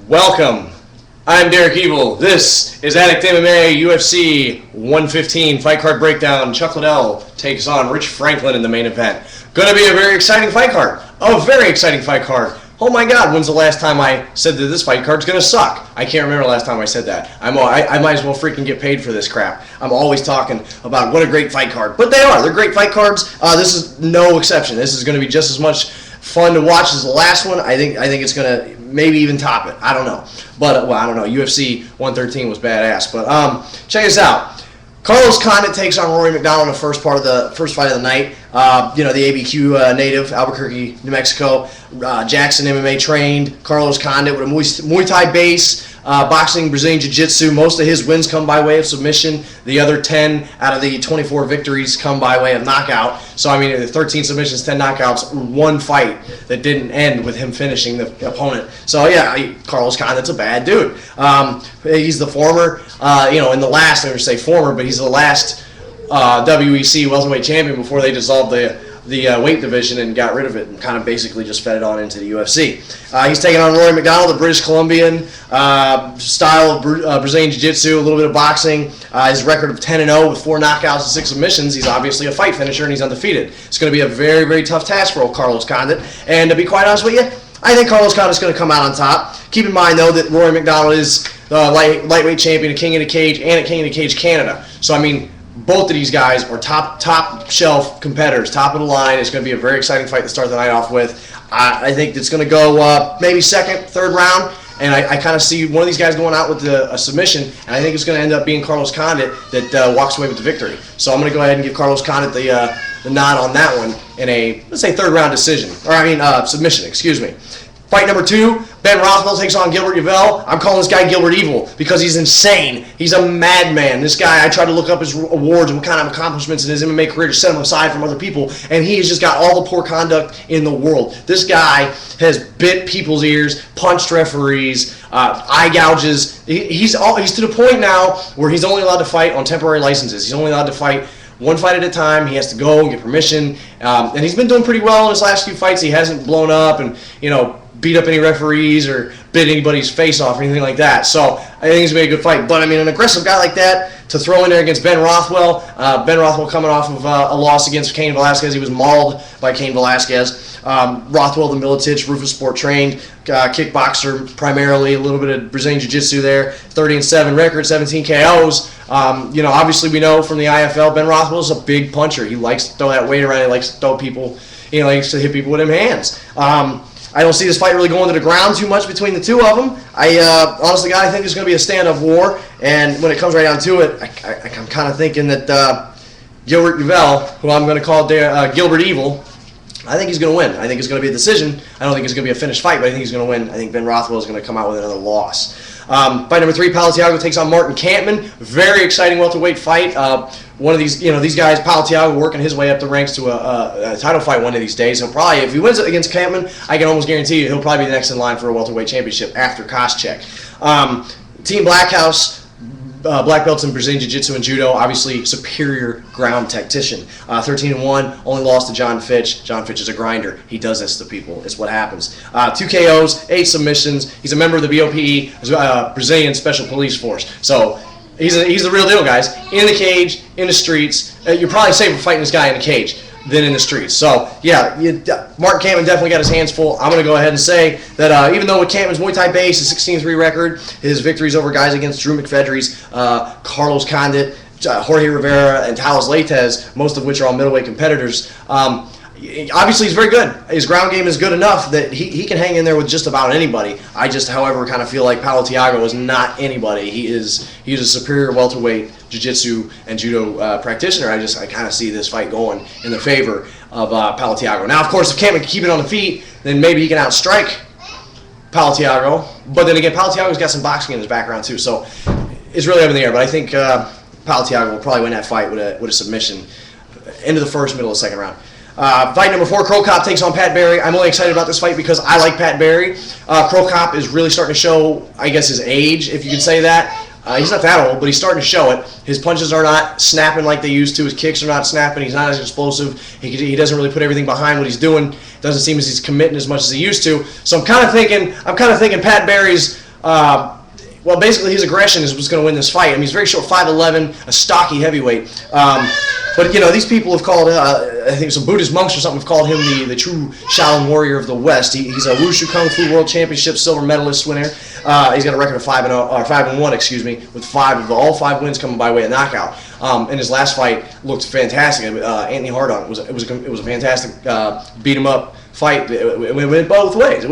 Welcome. I'm D.Evil. This is addictmma UFC 115 fight card breakdown. Chuck Liddell takes on Rich Franklin in the main event. Going to be a very exciting fight card. A very exciting fight card. Oh my God, when's the last time I said that this fight card's going to suck? I can't remember the last time I said that. I might as well freaking get paid for this crap. I'm always talking about what a great fight card. But they are. They're great fight cards. This is no exception. This is going to be just as much fun to watch as the last one. I think it's going to maybe even top it. I don't know. But, well, I don't know. UFC 113 was badass. But check this out. Carlos Condit takes on Rory McDonald in the first fight of the night. The ABQ native, Albuquerque, New Mexico. Jackson MMA trained. Carlos Condit with a Muay Thai base, boxing, Brazilian Jiu-Jitsu. Most of his wins come by way of submission. The other 10 out of the 24 victories come by way of knockout. So, I mean, 13 submissions, 10 knockouts, one fight that didn't end with him finishing the opponent. So, yeah, Carlos Condit's a bad dude. He's the former, in the last, I would say former, but he's the last WEC welterweight champion before they dissolved the weight division and got rid of it and kind of basically just fed it on into the UFC. He's taking on Rory McDonald, the British Columbian style of Brazilian Jiu-Jitsu, a little bit of boxing. His record of 10-0 with 4 knockouts and 6 submissions. He's obviously a fight finisher and he's undefeated. It's going to be a very, very tough task for old Carlos Condit. And to be quite honest with you, I think Carlos Condit's going to come out on top. Keep in mind, though, that Rory McDonald is the lightweight champion, a King of the Cage, and a King of the Cage Canada. So, I mean, both of these guys are top shelf competitors, top of the line. It's going to be a very exciting fight to start the night off with. I think it's going to go maybe second, third round, and I kind of see one of these guys going out with a submission, and I think it's going to end up being Carlos Condit that walks away with the victory. So I'm going to go ahead and give Carlos Condit the nod on that one in a, let's say, third round decision, submission, excuse me. Fight number 2, Ben Rothwell takes on Gilbert Yvel. I'm calling this guy Gilbert Evil because he's insane. He's a madman. This guy, I tried to look up his awards and what kind of accomplishments in his MMA career to set him aside from other people, and he has just got all the poor conduct in the world. This guy has bit people's ears, punched referees, eye gouges. He's to the point now where he's only allowed to fight on temporary licenses. He's only allowed to fight one fight at a time. He has to go and get permission, and he's been doing pretty well in his last few fights. He hasn't blown up and, beat up any referees or bit anybody's face off or anything like that. So I think it's going to be a good fight. But, I mean, an aggressive guy like that to throw in there against Ben Rothwell. Ben Rothwell coming off of a loss against Cain Velasquez. He was mauled by Cain Velasquez. Rothwell, the Militich, Rufus Sport trained, kickboxer primarily, a little bit of Brazilian Jiu-Jitsu there. 30-7 record, 17 KOs. Obviously we know from the IFL, Ben Rothwell is a big puncher. He likes to throw that weight around. He likes to throw people, he likes to hit people with them hands. I don't see this fight really going to the ground too much between the two of them. Honestly, I think it's going to be a stand-up war, and when it comes right down to it, I'm kind of thinking that Gilbert Yvel, who I'm going to call Gilbert Evil, I think he's going to win. I think it's going to be a decision. I don't think it's going to be a finished fight, but I think he's going to win. I think Ben Rothwell is going to come out with another loss. Fight number 3, Palatiago takes on Martin Kampmann. Very exciting welterweight fight. One of these, these guys, Palatiago, working his way up the ranks to a title fight one of these days. He'll probably, if he wins it against Kampmann, I can almost guarantee you he'll probably be the next in line for a welterweight championship after Koscheck. Team Blackhouse, black belts in Brazilian Jiu-Jitsu and Judo, obviously superior ground tactician. 13-1, only lost to John Fitch. John Fitch is a grinder. He does this to people. It's what happens. 2 KOs, 8 submissions. He's a member of the BOPE, Brazilian Special Police Force. So he's the real deal, guys. In the cage, in the streets. You're probably safer fighting this guy in the cage than in the streets. So, yeah, Martin Kampmann definitely got his hands full. I'm going to go ahead and say that even though with Kampmann's Muay Thai base, his 16-3 record, his victories over guys against Drew McFedries, Carlos Condit, Jorge Rivera, and Talos Leitez, most of which are all middleweight competitors, obviously he's very good. His ground game is good enough that he can hang in there with just about anybody. I just, however, kind of feel like Palatiago is not anybody. He is a superior welterweight Jiu-Jitsu and Judo practitioner. I kind of see this fight going in the favor of Palatiago. Now, of course, if Kampmann can keep it on the feet, then maybe he can outstrike Palatiago. But then again, Palatiago's got some boxing in his background too, so it's really up in the air. But I think Palatiago will probably win that fight with a submission into the first, middle of the second round. Fight number 4, Crow Cop takes on Pat Barry. I'm only excited about this fight because I like Pat Barry. Crow Cop is really starting to show, I guess, his age, if you can say that. He's not that old, but he's starting to show it. His punches are not snapping like they used to. His kicks are not snapping. He's not as explosive. He doesn't really put everything behind what he's doing. Doesn't seem as he's committing as much as he used to. So I'm kind of thinking Pat Barry's Well, basically his aggression is what's going to win this fight. I mean, he's very short, 5'11", a stocky heavyweight. But, you know, these people have called, I think some Buddhist monks or something have called him the true Shaolin warrior of the West. He's a Wushu Kung Fu World Championship silver medalist winner. He's got a record of 5-1, excuse me, with all five wins coming by way of knockout. And his last fight looked fantastic. Anthony Hardon, it was a fantastic beat him up fight. It went both ways.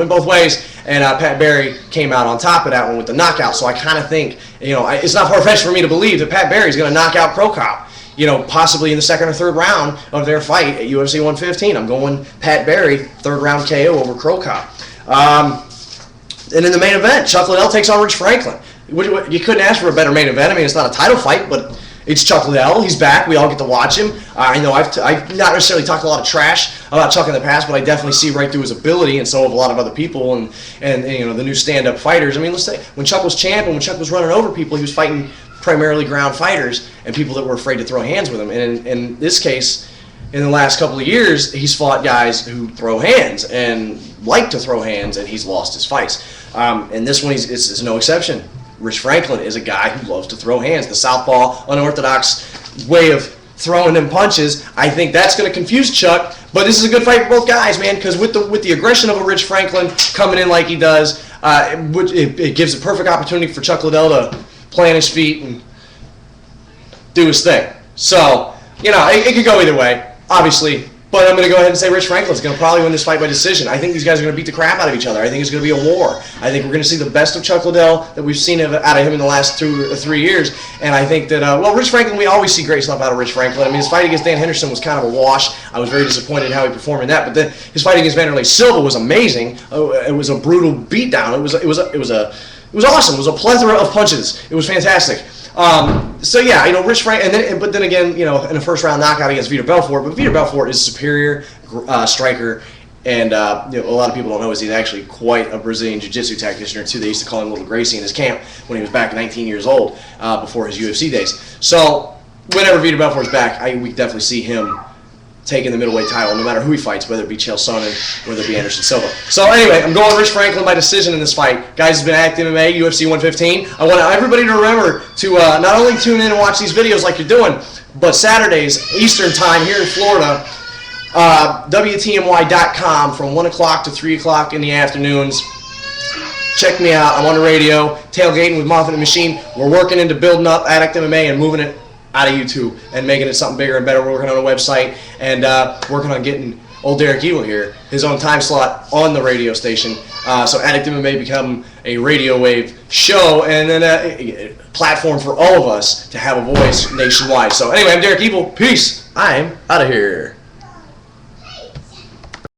And Pat Barry came out on top of that one with the knockout. So I kind of think, you know, it's not far-fetched for me to believe that Pat Barry's going to knock out Cro Cop, you know, possibly in the second or third round of their fight at UFC 115. I'm going Pat Barry, third round KO over Cro Cop. And in the main event, Chuck Liddell takes on Rich Franklin. You couldn't ask for a better main event. I mean, it's not a title fight, but it's Chuck Liddell. He's back. We all get to watch him. I know I've not necessarily talked a lot of trash about Chuck in the past, but I definitely see right through his ability, and so have a lot of other people, and you know, the new stand-up fighters. I mean, let's say when Chuck was champ and when Chuck was running over people, he was fighting primarily ground fighters and people that were afraid to throw hands with him. And in this case, in the last couple of years, he's fought guys who throw hands and like to throw hands, and he's lost his fights. And this one is no exception. Rich Franklin is a guy who loves to throw hands. The southpaw, unorthodox way of throwing them punches, I think that's going to confuse Chuck. But this is a good fight for both guys, man, because with the aggression of a Rich Franklin coming in like he does, it gives a perfect opportunity for Chuck Liddell to plant his feet and do his thing. So, you know, it could go either way, obviously. But I'm going to go ahead and say Rich Franklin's going to probably win this fight by decision. I think these guys are going to beat the crap out of each other. I think it's going to be a war. I think we're going to see the best of Chuck Liddell that we've seen out of him in the last 2 or 3 years. And I think that, Rich Franklin, we always see great stuff out of Rich Franklin. I mean, his fight against Dan Henderson was kind of a wash. I was very disappointed in how he performed in that. But then his fight against Vanderlei Silva was amazing. It was a brutal beatdown. It was awesome. It was a plethora of punches. It was fantastic. So yeah, you know, Rich Frank, but then again, you know, in a first round knockout against Vitor Belfort, but Vitor Belfort is a superior striker, and you know, a lot of people don't know he's actually quite a Brazilian jiu-jitsu tactician too. They used to call him Little Gracie in his camp when he was back 19 years old, before his UFC days. So whenever Vitor Belfort's back, we definitely see him taking the middleweight title, no matter who he fights, whether it be Chael Sonnen, whether it be Anderson Silva. So anyway, I'm going Rich Franklin by decision in this fight. Guys, it's been addictmma, UFC 115. I want everybody to remember to not only tune in and watch these videos like you're doing, but Saturdays, Eastern time here in Florida, WTMY.com from 1 o'clock to 3 o'clock in the afternoons. Check me out. I'm on the radio, tailgating with Moffat and Machine. We're working into building up addictmma and moving it out of YouTube and making it something bigger and better. We're working on a website and working on getting old D.Evil here his own time slot on the radio station. So addictmma may become a radio wave show and then a platform for all of us to have a voice nationwide. So anyway, I'm D.Evil. Peace. I'm out of here.